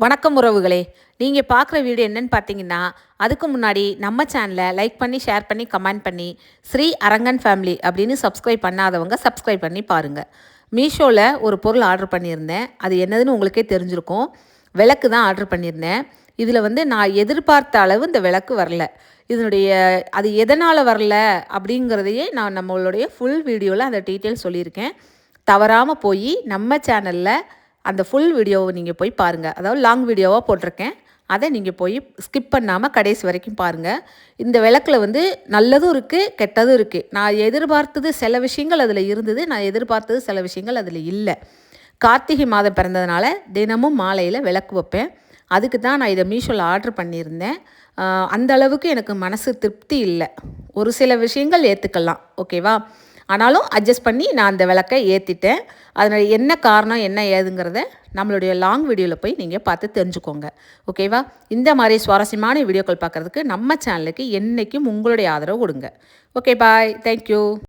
வணக்கம் உறவுகளே, நீங்கள் பார்க்குற வீடியோ என்னன்னு பார்த்தீங்கன்னா, அதுக்கு முன்னாடி நம்ம சேனலை லைக் பண்ணி, ஷேர் பண்ணி, கமெண்ட் பண்ணி, ஸ்ரீ அரங்கன் ஃபேமிலி அப்படின்னு சப்ஸ்கிரைப் பண்ணாதவங்க சப்ஸ்கிரைப் பண்ணி பாருங்கள். மீஷோவில் ஒரு பொருள் ஆர்டர் பண்ணியிருந்தேன். அது என்னதுன்னு உங்களுக்கே தெரிஞ்சிருக்கும். விளக்கு தான் ஆர்டர் பண்ணியிருந்தேன். இதில் நான் எதிர்பார்த்த அளவு இந்த விளக்கு வரல. இதனுடைய அது எதனால் வரல அப்படிங்கிறதையே நான் நம்மளுடைய ஃபுல் வீடியோவில் அந்த டீட்டெயில் சொல்லியிருக்கேன். தவறாமல் போய் நம்ம சேனலில் அந்த ஃபுல் வீடியோவை நீங்கள் போய் பாருங்கள். அதாவது லாங் வீடியோவாக போட்டிருக்கேன். அதை நீங்கள் போய் ஸ்கிப் பண்ணாமல் கடைசி வரைக்கும் பாருங்கள். இந்த விளக்கில் நல்லதும் இருக்குது, கெட்டதும் இருக்குது. நான் எதிர்பார்த்தது சில விஷயங்கள் அதில் இருந்தது, நான் எதிர்பார்த்தது சில விஷயங்கள் அதில் இல்லை. கார்த்திகை மாதம் பிறந்ததுனால தினமும் மாலையில் விளக்கு வைப்பேன். அதுக்கு தான் நான் இதை மீஷோவில் ஆர்டர் பண்ணியிருந்தேன். அந்த அளவுக்கு எனக்கு மனசு திருப்தி இல்லை. ஒரு சில விஷயங்கள் ஏற்றுக்கலாம், ஓகேவா? ஆனாலும் அட்ஜஸ்ட் பண்ணி நான் அந்த விளக்கை ஏற்றிட்டேன். அதனால் என்ன காரணம் என்ன ஏதுங்கிறத நம்மளுடைய லாங் வீடியோவில் போய் நீங்கள் பார்த்து தெரிஞ்சுக்கோங்க, ஓகேவா? இந்த மாதிரி சுவாரஸ்யமான வீடியோக்கள் பார்க்குறதுக்கு நம்ம சேனலுக்கு என்றைக்கும் உங்களுடைய ஆதரவு கொடுங்க. ஓகே, பாய், தேங்க்யூ.